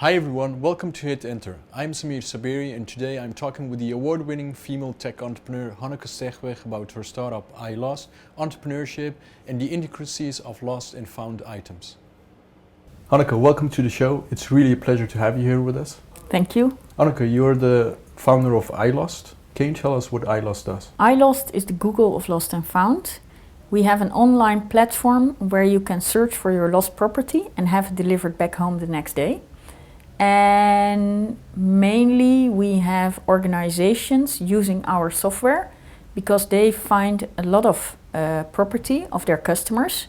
Hi everyone, welcome to HitEnter. I'm Samir Saberi and today I'm talking with the award-winning female tech entrepreneur Hanneke Stegweg about her startup iLost, entrepreneurship and the intricacies of lost and found items. Hanneke, welcome to the show. It's really a pleasure to have you here with us. Thank you. Hanneke, you're the founder of iLost. Can you tell us what iLost does? iLost is the Google of lost and found. We have an online platform where you can search for your lost property and have it delivered back home the next day. And mainly we have organizations using our software because they find a lot of property of their customers.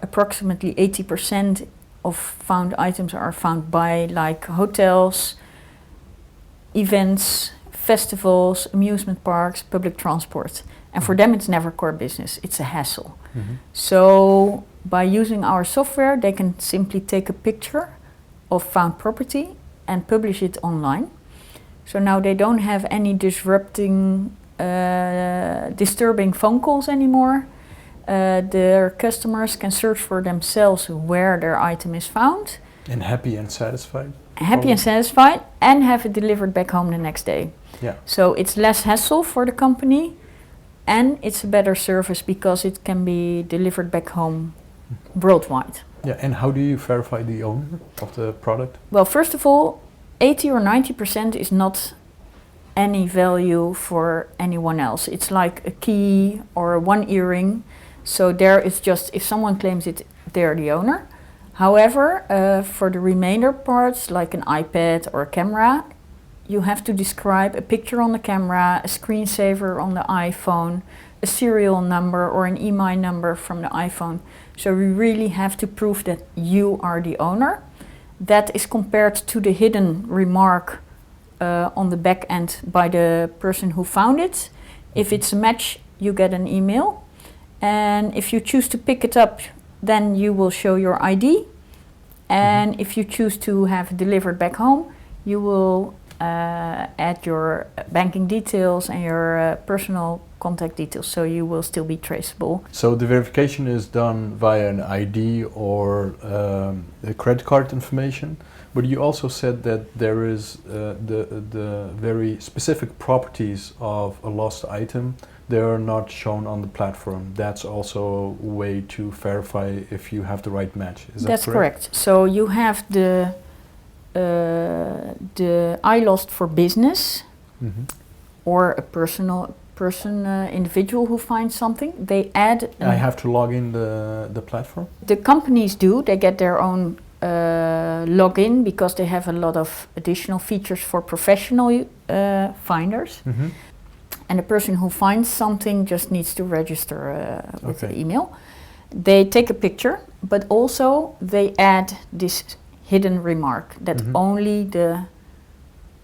Approximately 80% of found items are found by like hotels, events, festivals, amusement parks, public transport. And for them it's never core business, it's a hassle. Mm-hmm. So by using our software they can simply take a picture of found property and publish it online. So now they don't have any disturbing phone calls anymore. Their customers can search for themselves where their item is found. And happy and satisfied? Happy and satisfied and have it delivered back home the next day. Yeah. So it's less hassle for the company and it's a better service because it can be delivered back home worldwide. Yeah, and how do you verify the owner of the product? Well, first of all, 80 or 90% is not any value for anyone else. It's like a key or one earring. So there is just, if someone claims it, they're the owner. However, for the remainder parts, like an iPad or a camera, you have to describe a picture on the camera, a screensaver on the iPhone, a serial number or an EMI number from the iPhone. So we really have to prove that you are the owner. That is compared to the hidden remark on the back end by the person who found it. If it's a match, you get an email. And if you choose to pick it up, then you will show your ID. And if you choose to have it delivered back home, you will add your banking details and your personal contact details, so you will still be traceable. So the verification is done via an ID or a credit card information, but you also said that there is the very specific properties of a lost item. They are not shown on the platform. That's also a way to verify if you have the right match. Is that correct? That's correct. So you have the iLost for business, or a individual who finds something. They add. I have to log in the platform. The companies do. They get their own login because they have a lot of additional features for professional finders. And the person who finds something just needs to register with the email. They take a picture, but also they add this hidden remark that only the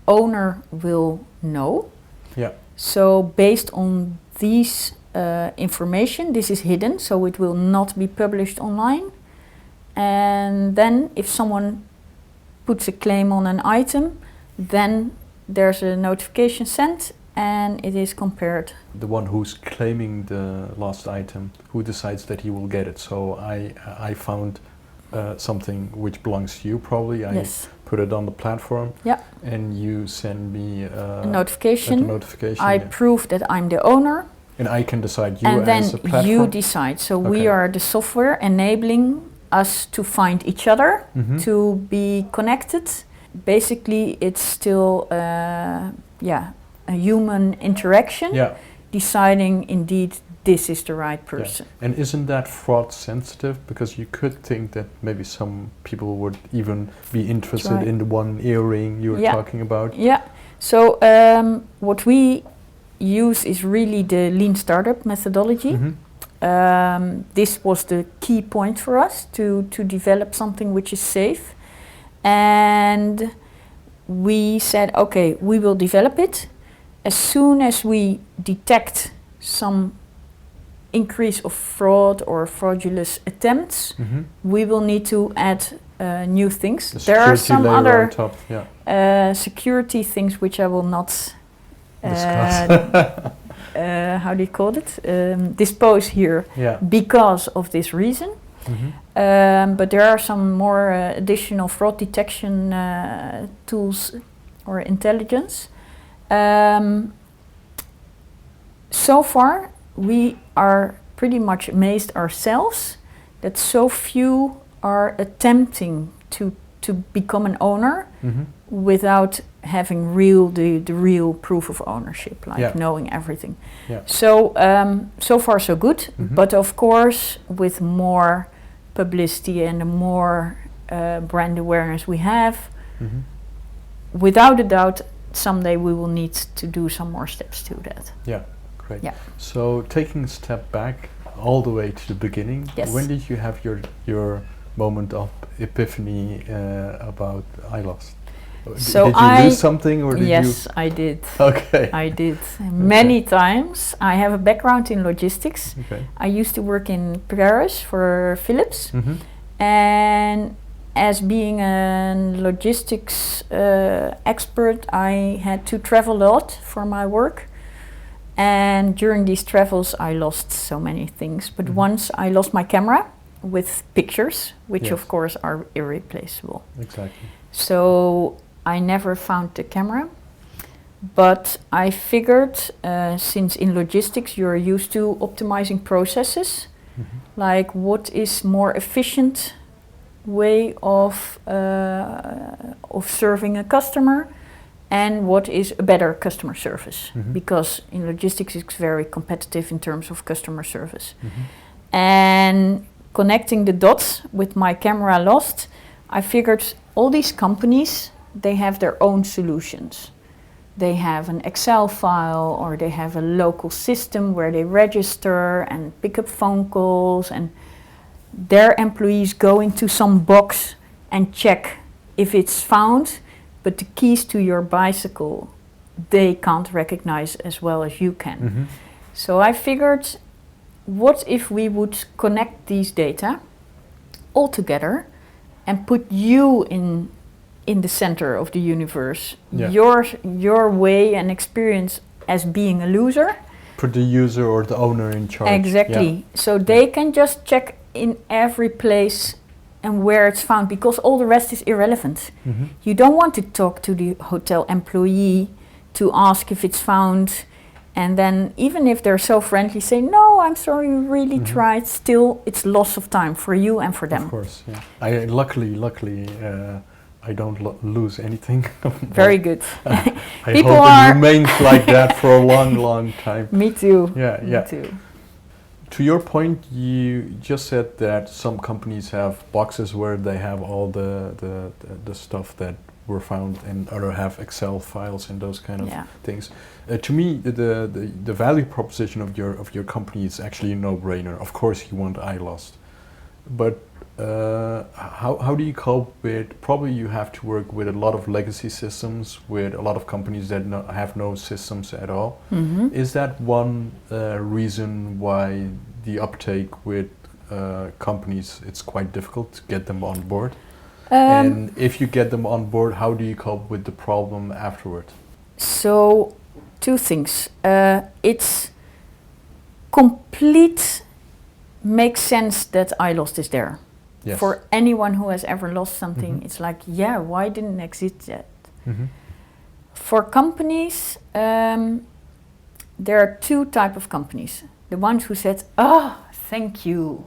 owner will know. Yeah. So based on these information, this is hidden, so it will not be published online. And then if someone puts a claim on an item, then there's a notification sent and it is compared. The one who's claiming the lost item, who decides that he will get it. So I found something which belongs to you probably. Yes. I put it on the platform. Yeah. And you send me a notification. I yeah. prove that I'm the owner. And I can decide you and as a platform? And then you decide. So we are the software enabling us to find each other, to be connected. Basically, it's still a human interaction, deciding indeed this is the right person. Yeah. And isn't that fraud sensitive? Because you could think that maybe some people would even be interested in the one earring you were talking about. Yeah. So what we use is really the lean startup methodology. This was the key point for us to develop something which is safe. And we said, okay, we will develop it. As soon as we detect some increase of fraud or fraudulent attempts, we will need to add new things. There are some other security things which I will not how do you call it? Dispose here because of this reason. But there are some more additional fraud detection tools or intelligence. So far, we are pretty much amazed ourselves that so few are attempting to become an owner without having the real proof of ownership, like knowing everything. Yeah. So so far so good, but of course with more publicity and the more brand awareness we have, without a doubt someday we will need to do some more steps to that. Yeah, great. Yeah. So taking a step back all the way to the beginning, when did you have your moment of epiphany about iLost? So did you lose something, or did you? Yes, I did. Okay. I did many times. I have a background in logistics. Okay. I used to work in Paris for Philips, and as being a logistics expert, I had to travel a lot for my work. And during these travels, I lost so many things. But once I lost my camera with pictures, which of course are irreplaceable. Exactly. So I never found the camera. But I figured, since in logistics you're used to optimizing processes, like what is more efficient way of serving a customer, and what is a better customer service, because in logistics it's very competitive in terms of customer service. And connecting the dots with my camera lost, I figured all these companies, they have their own solutions. They have an Excel file, or they have a local system where they register and pick up phone calls, and their employees go into some box and check if it's found, but the keys to your bicycle they can't recognize as well as you can. So I figured, what if we would connect these data all together and put you in the center of the universe, your way and experience as being a loser. Put the user or the owner in charge. Exactly. So they can just check in every place and where it's found, because all the rest is irrelevant. You don't want to talk to the hotel employee to ask if it's found, and then even if they're so friendly, say, no, I'm sorry, we really tried, still it's loss of time for you and for them. Of course, yeah. I luckily I don't lose anything. Very good. I hope it remains like that for a long time. Me too. Me too. To your point, you just said that some companies have boxes where they have all the stuff that were found, and other have Excel files and those kind of things. To me, the value proposition of your company is actually a no-brainer. Of course, you want iLost, but how do you cope with? Probably you have to work with a lot of legacy systems, with a lot of companies that have no systems at all. Is that one reason why the uptake with companies, it's quite difficult to get them on board? And if you get them on board, how do you cope with the problem afterward? So, two things. It's makes sense that iLost is there. Yes. For anyone who has ever lost something, it's like, why didn't it exist yet? For companies, there are two types of companies. The ones who said, thank you,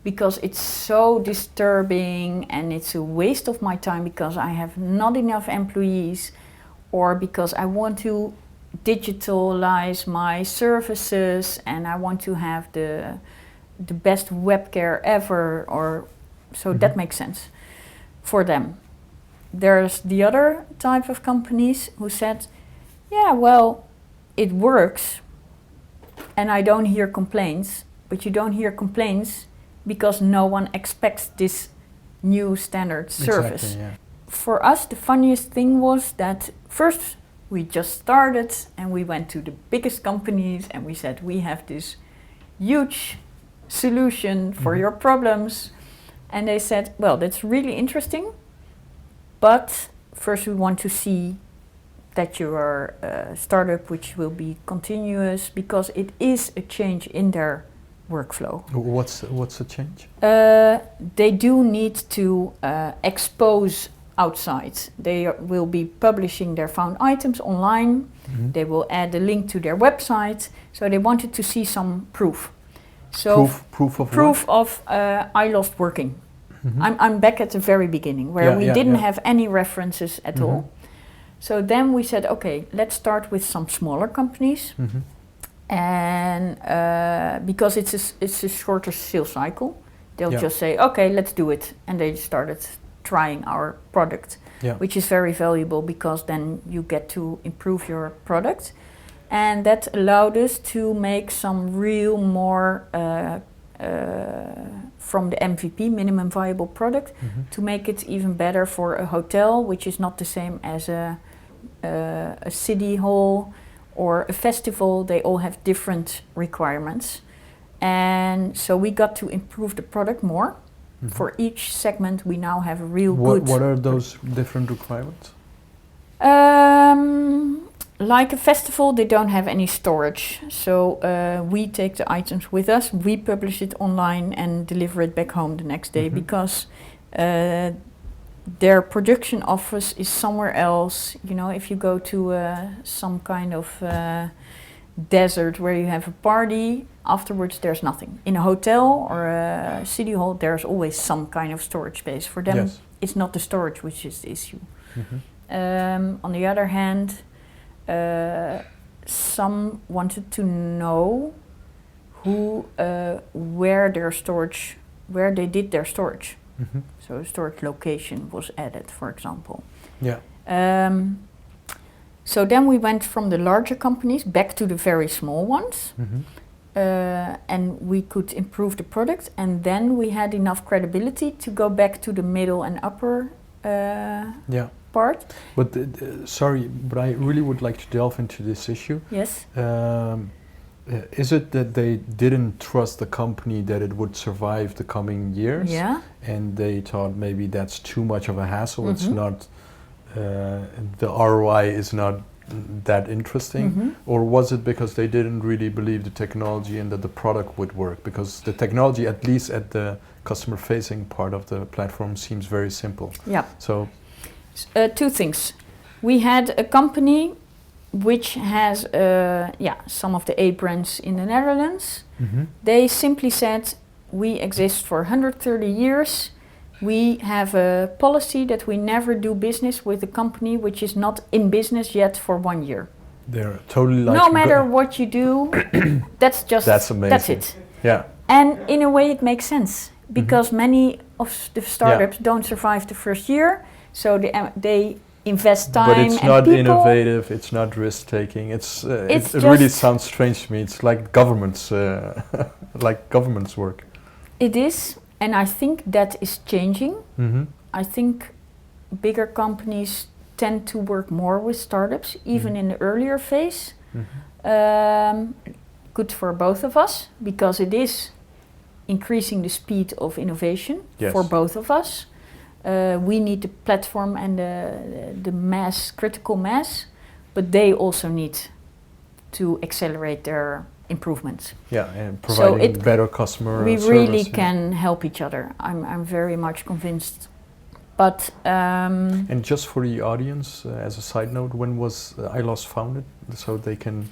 because it's so disturbing and it's a waste of my time because I have not enough employees, or because I want to digitalize my services and I want to have the best web care ever, or so that makes sense for them. There's the other type of companies who said, it works and I don't hear complaints, but you don't hear complaints because no one expects this new standard service. Exactly, yeah. For us, the funniest thing was that first we just started and we went to the biggest companies and we said, we have this huge solution for your problems. And they said, well, that's really interesting, but first we want to see that you are a startup which will be continuous, because it is a change in their workflow. What's the change? They do need to expose outside. They will be publishing their found items online. Mm-hmm. They will add a link to their website. So they wanted to see some proof. So Proof of iLost working. Mm-hmm. I'm back at the very beginning where we didn't have any references at Mm-hmm. all. So then we said, okay, let's start with some smaller companies. Mm-hmm. And because it's a shorter sales cycle, they'll Yeah. just say, okay, let's do it. And they started trying our product, which is very valuable because then you get to improve your product. And that allowed us to make some real more from the MVP, minimum viable product, Mm-hmm. to make it even better for a hotel, which is not the same as a city hall or a festival. They all have different requirements. And so we got to improve the product more. Mm-hmm. For each segment, we now have a real What good... are those different requirements? Like a festival, they don't have any storage. So we take the items with us, we publish it online and deliver it back home the next day, Mm-hmm. because their production office is somewhere else. You know, if you go to some kind of desert where you have a party, afterwards there's nothing. In a hotel or a city hall, there's always some kind of storage space. For them, Yes. it's not the storage which is the issue. Mm-hmm. On the other hand, some wanted to know where they did their storage. Mm-hmm. So a storage location was added, for example. Yeah. So then we went from the larger companies back to the very small ones. Mm-hmm. And we could improve the product, and then we had enough credibility to go back to the middle and upper part. But sorry, but I really would like to delve into this issue. Yes. Is it that they didn't trust the company that it would survive the coming years? Yeah. And they thought maybe that's too much of a hassle. Mm-hmm. It's not, the ROI is not that interesting. Mm-hmm. Or was it because they didn't really believe the technology and that the product would work? Because the technology, at least at the customer facing part of the platform, seems very simple. Yeah. So two things. We had a company which has some of the A brands in the Netherlands. mm-hmm. They simply said, we exist for 130 years. We have a policy that we never do business with a company which is not in business yet for 1 year. They're totally like... No matter what you do, that's amazing. That's it. Yeah. And in a way it makes sense, because many of the startups don't survive the first year, so they invest time. But it's and not people. innovative. It's not risk taking. It It's really just- sounds strange to me. It's like governments, work. It is, and I think that is changing. Mm-hmm. I think bigger companies tend to work more with startups, even in the earlier phase. Mm-hmm. Good for both of us, because it is increasing the speed of innovation for both of us. We need the platform and the mass, critical mass, but they also need to accelerate their improvements. Yeah, and providing better customer We service. really can help each other. I'm very much convinced. But and just for the audience, as a side note, when was iLost founded, so they can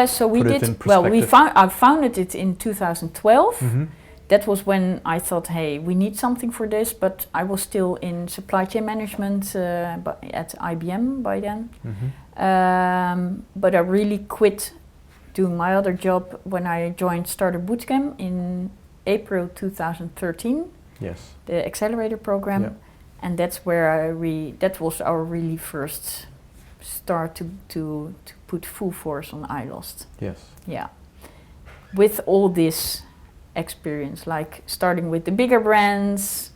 so we put it did in well. perspective? I founded it in 2012. Mm-hmm. That was when I thought, hey, we need something for this. But I was still in supply chain management at IBM by then. Mm-hmm. But I really quit doing my other job when I joined Startup Bootcamp in April 2013. Yes. The accelerator program. Yeah. And that's where that was our really first start to put full force on iLost. Yes. Yeah. With all this experience, like starting with the bigger brands,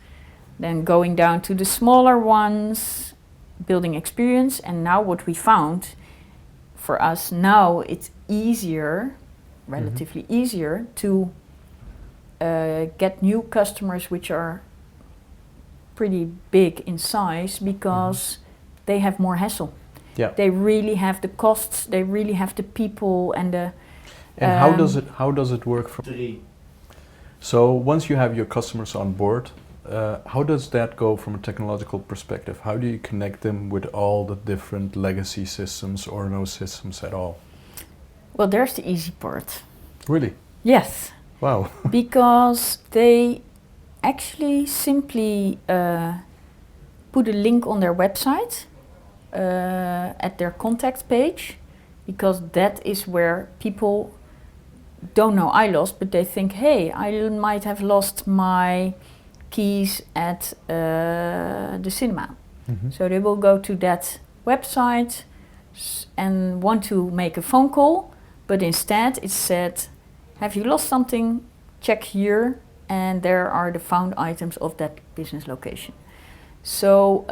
then going down to the smaller ones, building experience. And now what we found for us now, it's easier, relatively easier to get new customers which are pretty big in size, because they have more hassle. Yeah. They really have the costs, they really have the people and the... And how does it work from... So once you have your customers on board, how does that go from a technological perspective? How do you connect them with all the different legacy systems or no systems at all? Well, there's the easy part. Really? Yes. Wow. Because they actually simply put a link on their website at their contact page, because that is where people don't know iLost, but they think, hey, I might have lost my keys at the cinema. Mm-hmm. So they will go to that website and want to make a phone call, but instead it's said, have you lost something? Check here, and there are the found items of that business location. So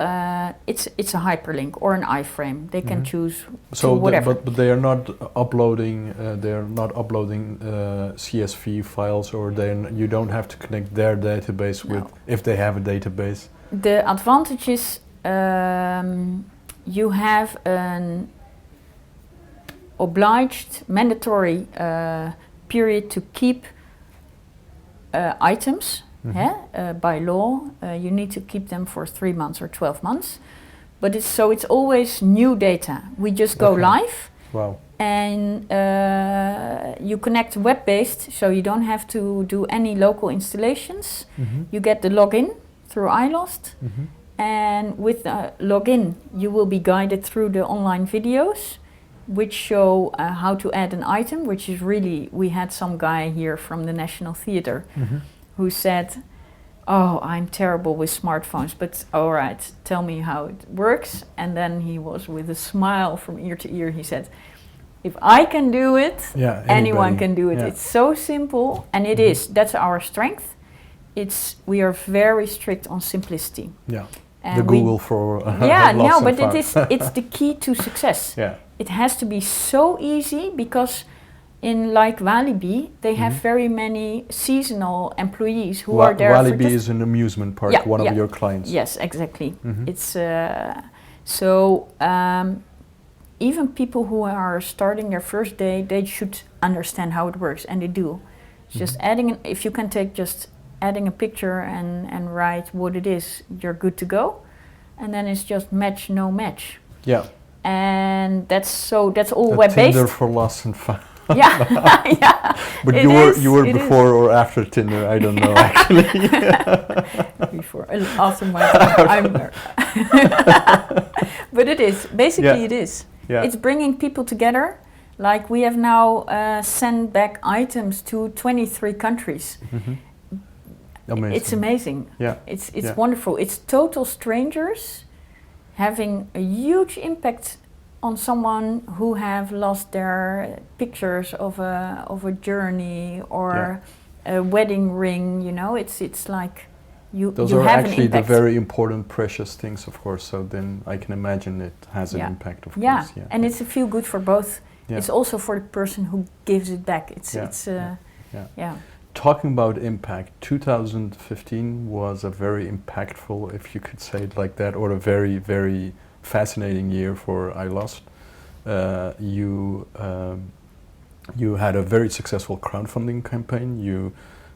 it's a hyperlink or an iframe. They can choose whatever. But they are not uploading. CSV files, or you don't have to connect their database with if they have a database. The advantage is you have an obliged, mandatory period to keep items. By law, you need to keep them for 3 months or 12 months. But it's always new data. We just go live. Wow. And you connect web-based, so you don't have to do any local installations. Mm-hmm. You get the login through iLost. Mm-hmm. And with the login, you will be guided through the online videos, which show how to add an item, which is really, we had some guy here from the National Theatre who said, oh, I'm terrible with smartphones, but all right, tell me how it works. And then he was with a smile from ear to ear, he said, if I can do it, anyone can do it. Yeah. It's so simple, and it is. That's our strength. We are very strict on simplicity. Yeah. And the Google for it's the key to success. Yeah. It has to be so easy, because in like Walibi, they have very many seasonal employees who are there. Walibi is an amusement park, one of your clients. Yes, exactly. It's even people who are starting their first day, they should understand how it works, and they do. It's just if you can adding a picture and write what it is, you're good to go. And then it's just match, no match. Yeah. And that's all web-based. Tinder for lost and found. Yeah, yeah. But you were before or after Tinder? I don't know actually. Before, after my time, I'm there. But it is basically it is. Yeah. It's bringing people together. Like we have now sent back items to 23 countries. Amazing. It's amazing. Yeah. It's wonderful. It's total strangers having a huge impact on someone who have lost their pictures of a journey or a wedding ring. You know, it's like those you are have actually an impact. The very important, precious things, of course. So then I can imagine it has an impact, of course. Yeah, and it's a feel good for both. Yeah. It's also for the person who gives it back. It's Talking about impact, 2015 was a very impactful, if you could say it like that, or a very, very fascinating year for iLost. You had a very successful crowdfunding campaign. You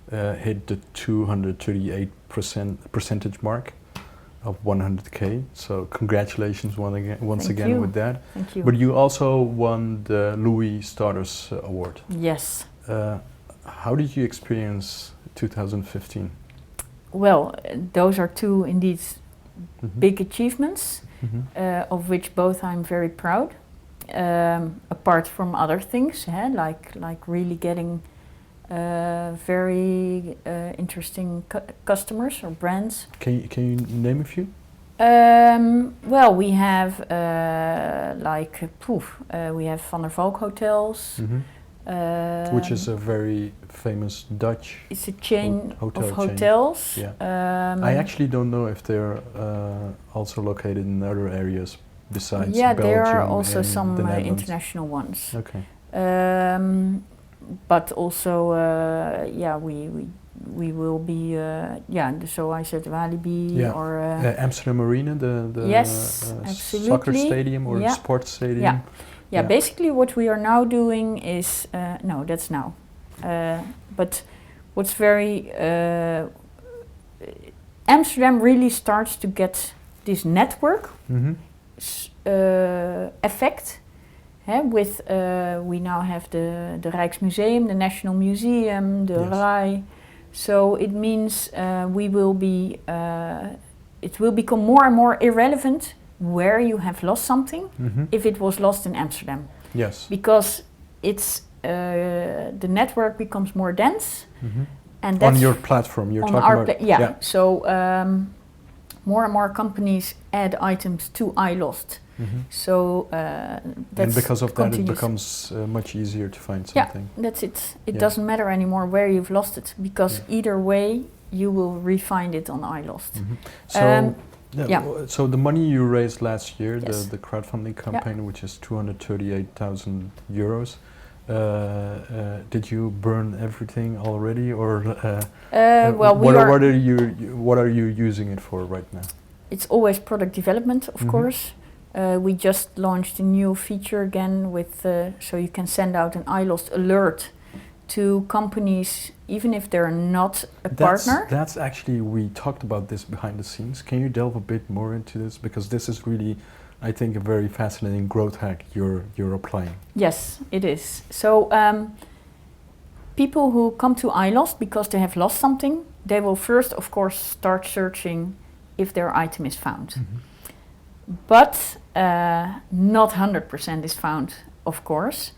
hit the 238% percentage mark of 100K. So congratulations once again with that. Thank you. But you also won the Louis Starters Award. Yes. How did you experience 2015? Well, those are two indeed big achievements, of which both I'm very proud. Apart from other things, like really getting very interesting customers or brands. Can you name a few? Well, we have we have Van der Valk hotels. Which is a very famous Dutch. It's a chain of hotels. Yeah. I actually don't know if they're also located in other areas besides Belgium. There are also some the international ones. Okay. But also, we will be. So I said Walibi or Amsterdam Arena, the soccer stadium or sports stadium. Yeah, basically what we are now doing is, no, that's now. But what's very Amsterdam really starts to get this network effect. With we now have the Rijksmuseum, the National Museum, the RAI. So it means we will be. It will become more and more irrelevant where you have lost something if it was lost in Amsterdam. Yes. Because it's the network becomes more dense, and that's on your platform. You're on talking our about. yeah. So more and more companies add items to iLost. So that's and because of continuous. that, it becomes much easier to find something. Yeah, that's it. It doesn't matter anymore where you've lost it, because either way you will re-find it on iLost. So, so the money you raised last year, the crowdfunding campaign, which is 238,000 euros, did you burn everything already, or well, what are you using it for right now? It's always product development, of course. We just launched a new feature again with so you can send out an iLost alert to companies even if they're not a partner. That's actually, we talked about this behind the scenes. Can you delve a bit more into this, because this is really, I think, a very fascinating growth hack you're applying. Yes, it is. So people who come to iLost because they have lost something, they will first, of course, start searching if their item is found. But not 100% is found, of course.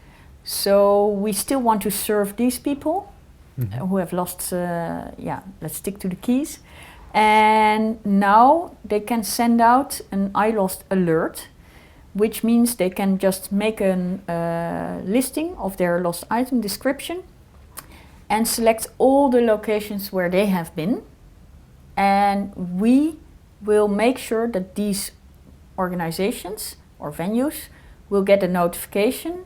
So we still want to serve these people who have lost, let's stick to the keys. And now they can send out an iLost alert, which means they can just make a listing of their lost item description and select all the locations where they have been. And we will make sure that these organizations or venues will get a notification,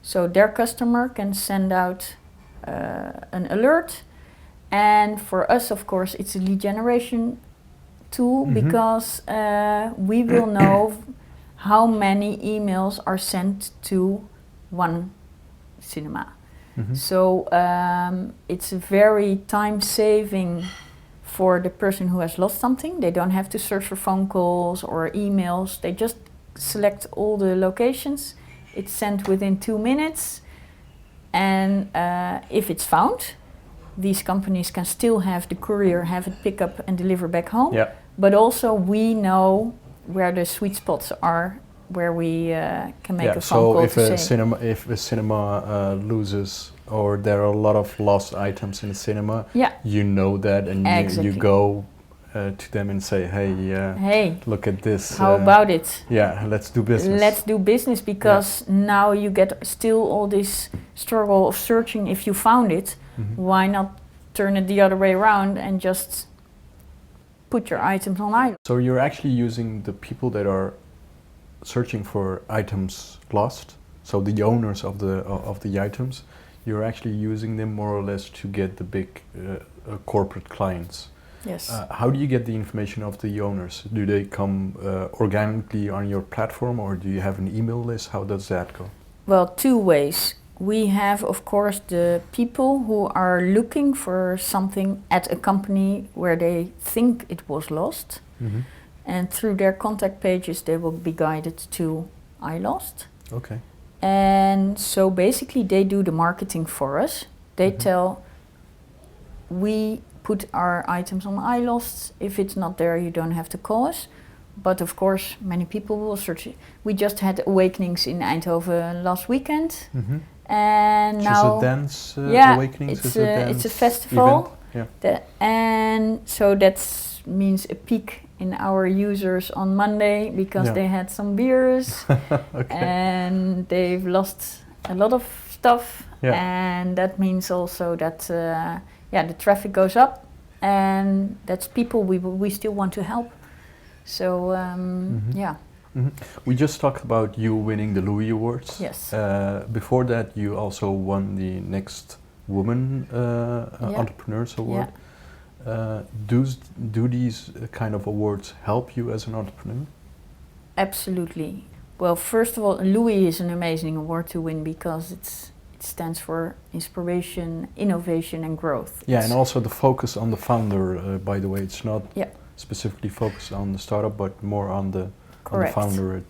so their customer can send out an alert. And for us, of course, it's a lead generation tool, because we will know how many emails are sent to one cinema. So it's very time-saving for the person who has lost something. They don't have to search for phone calls or emails. They just select all the locations. It's sent within 2 minutes. And if it's found, these companies can still have the courier have it pick up and deliver back home. But also we know where the sweet spots are, where we can make a phone call to say. If a cinema loses, or there are a lot of lost items in the cinema, you know that, and you go to them and say, hey, look at this. How about it? Yeah, let's do business. Let's do business, because now you get still all this struggle of searching if you found it. Why not turn it the other way around and just put your items on iLost? So you're actually using the people that are searching for items lost, so the owners of the items, you're actually using them more or less to get the big corporate clients. Yes. How do you get the information of the owners? Do they come organically on your platform, or do you have an email list? How does that go? Well, 2 ways. We have, of course, the people who are looking for something at a company where they think it was lost. And through their contact pages, they will be guided to iLost. Okay. And so basically they do the marketing for us. They tell, we put our items on iLost. If it's not there, you don't have to call us. But of course, many people will search it. We just had Awakenings in Eindhoven last weekend. And now... Is it dance Awakenings? It's a festival. Event? And so that means a peak in our users on Monday, because they had some beers and they've lost a lot of stuff. And that means also that the traffic goes up, and that's people we still want to help. So we just talked about you winning the Louis Awards. Yes. Before that, you also won the Next Woman Entrepreneurs Award. Do these kind of awards help you as an entrepreneur? Absolutely. Well, first of all, Louis is an amazing award to win, because it's It stands for inspiration, innovation, and growth. Yeah, and also the focus on the founder, by the way. It's not specifically focused on the startup, but more on the founder,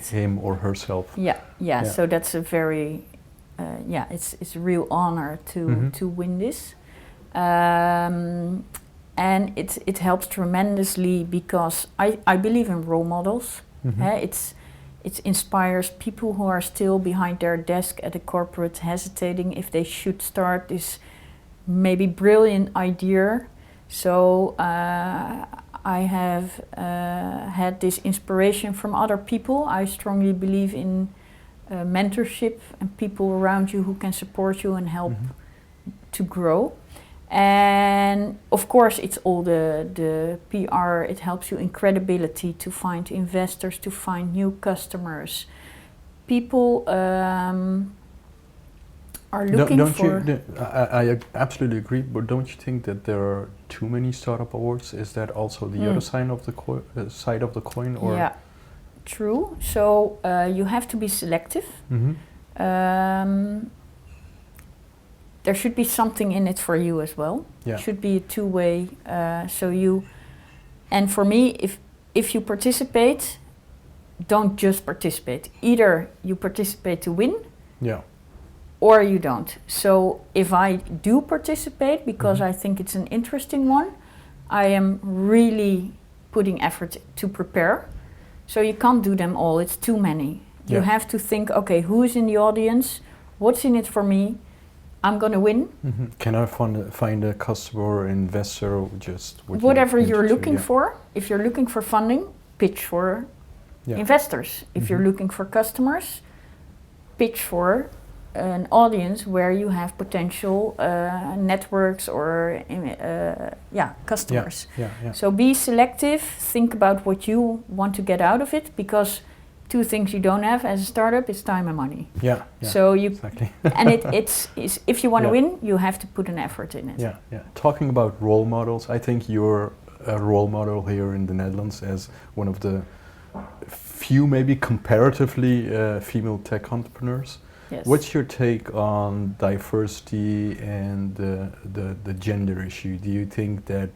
him or herself. Yeah. So that's a very, it's a real honor to win this. And it helps tremendously because I believe in role models. It inspires people who are still behind their desk at a corporate, hesitating if they should start this maybe brilliant idea. So I have had this inspiration from other people. I strongly believe in mentorship and people around you who can support you and help to grow. And of course, it's all the PR. It helps you in credibility to find investors, to find new customers. People are looking for. I absolutely agree, but don't you think that there are too many startup awards? Is that also the other side of the coin? Or? Yeah, true. So you have to be selective. There should be something in it for you as well. It should be a two-way. And for me, if you participate, don't just participate. Either you participate to win, or you don't. So if I do participate because I think it's an interesting one, I am really putting effort to prepare. So you can't do them all. It's too many. You have to think, okay, who is in the audience? What's in it for me? I'm going to win. Can I find a customer or investor or just whatever you're looking for? If you're looking for funding, pitch for investors. If you're looking for customers, pitch for an audience where you have potential networks or customers. So be selective. Think about what you want to get out of it, because two things you don't have as a startup is time and money. So you exactly. And it's if you want to win, you have to put an effort in it. Talking about role models, I think you're a role model here in the Netherlands as one of the few, maybe comparatively, female tech entrepreneurs. Yes. What's your take on diversity and the gender issue? Do you think that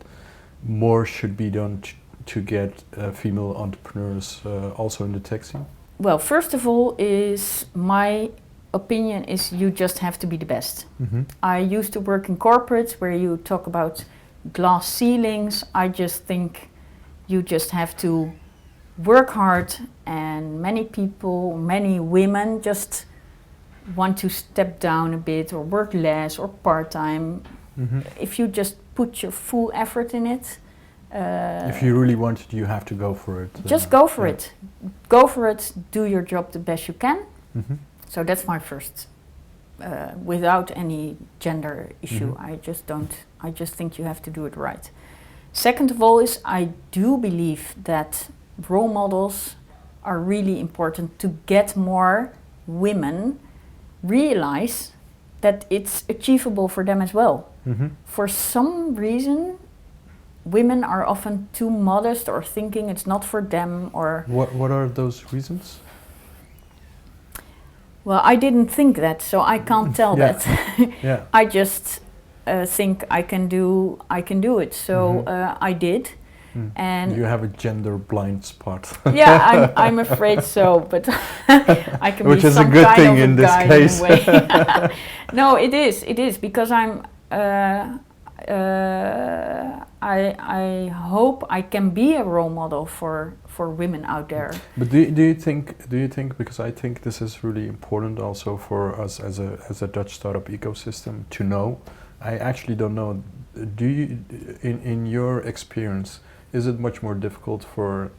more should be done to get female entrepreneurs also in the tech scene? Well, first of all, my opinion is you just have to be the best. I used to work in corporates where you talk about glass ceilings. I just think you just have to work hard, and many women just want to step down a bit or work less or part-time. If you just put your full effort in it, if you really want it, you have to go for it. Just go for it. Go for it. Do your job the best you can. So that's my first, without any gender issue. I just think you have to do it right. Second of all is I do believe that role models are really important to get more women realize that it's achievable for them as well. For some reason, women are often too modest or thinking it's not for them, or... What are those reasons? Well, I didn't think that, so I can't tell that. I just think I can do it, so I did. And you have a gender blind spot. I'm afraid so, but I can Which be is some a good kind thing of in a this guy case. in a way. No, it is because I hope I can be a role model for women out there. But do you think, because I think this is really important also for us as a Dutch startup ecosystem to know. I actually don't know. Do you, in your experience, is it much more difficult for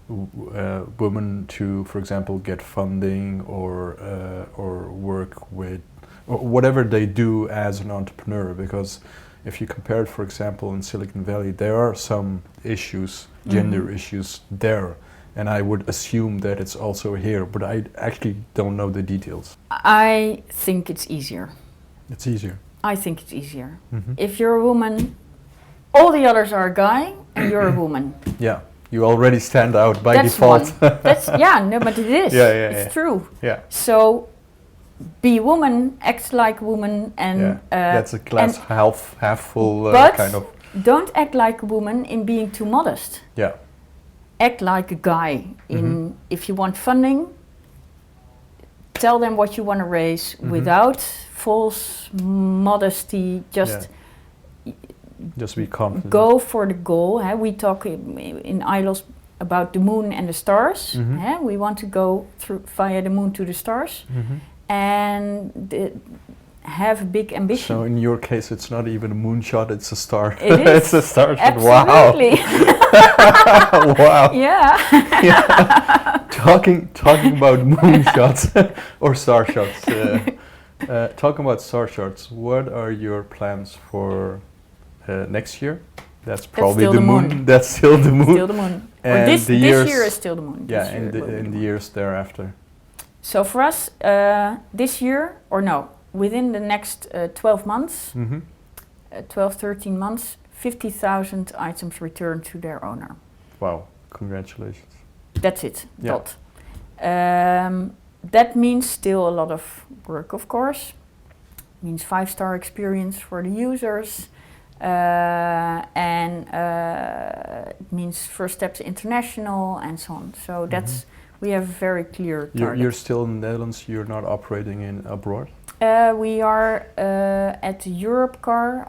women to, for example, get funding or work with, or whatever they do as an entrepreneur? Because if you compare it, for example, in Silicon Valley, there are some issues, gender issues there, and I would assume that it's also here, but I actually don't know the details. I think it's easier. It's easier. I think it's easier. If you're a woman, all the others are a guy, and you're a woman. Yeah, you already stand out by default. But it is. It's true. Yeah. So be woman, act like woman, and that's a glass half full but kind of. Don't act like a woman in being too modest. Yeah. Act like a guy. If you want funding, tell them what you want to raise without false modesty. Just be confident. Go for the goal. We talk in iLost about the moon and the stars. We want to go via the moon to the stars, and have a big ambition. So in your case, it's not even a moonshot; it's a star. It is. It's a star shot. Absolutely. Wow. Wow. Yeah. Talking about moonshots or star shots. Talking about star shots, what are your plans for next year? That's probably the moon. That's still the moon. Still the moon. And this year is still the moon. Yeah, and in the years thereafter. So for us, this year, within the next 12 months, 12, 13 months, 50,000 items returned to their owner. Wow, congratulations. That's it, Yeah. that means still a lot of work, of course. It means 5-star experience for the users. And it means first steps international and so on. So we have very clear targets. You're still in the Netherlands, you're not operating abroad? We are at the Europcar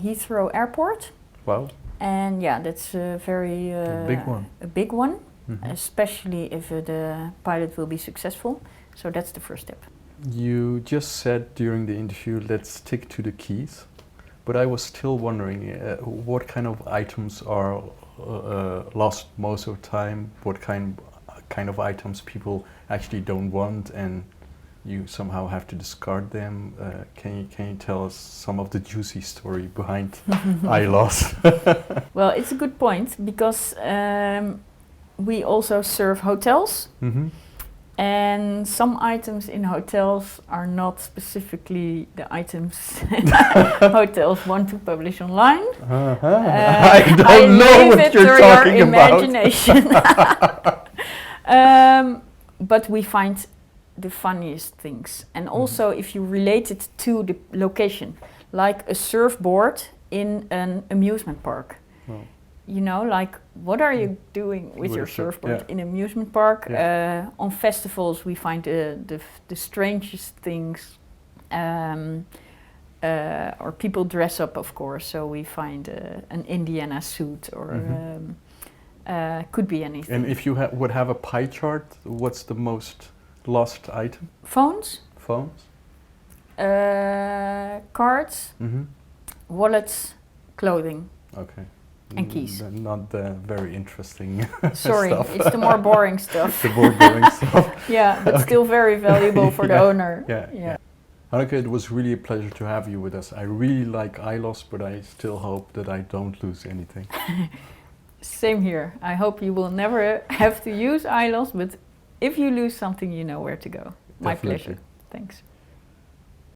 Heathrow Airport. Wow. And that's a very big one, especially if the pilot will be successful. So that's the first step. You just said during the interview, let's stick to the keys. But I was still wondering what kind of items are lost most of the time, what kind of items people actually don't want and you somehow have to discard them. Can you tell us some of the juicy story behind iLost? Well, it's a good point because we also serve hotels. And some items in hotels are not specifically the items hotels want to publish online. I don't know what you're talking about. Imagination. But we find the funniest things. And also if you relate it to the location, like a surfboard in an amusement park. Oh. You know, like what are you doing with your surfboard in an amusement park? On festivals we find the strangest things, or people dress up, of course. So we find an Indiana suit, or could be anything. And if you would have a pie chart, what's the most lost item? Phones. Phones. Cards. Wallets. Clothing. Okay. And keys. Not the very interesting Sorry, stuff. it's the more boring stuff. The more boring stuff. Yeah, but still very valuable for the owner. Yeah. Hanneke, it was really a pleasure to have you with us. I really like iLost, but I still hope that I don't lose anything. Same here. I hope you will never have to use iLost, but if you lose something, you know where to go. My pleasure. Thanks.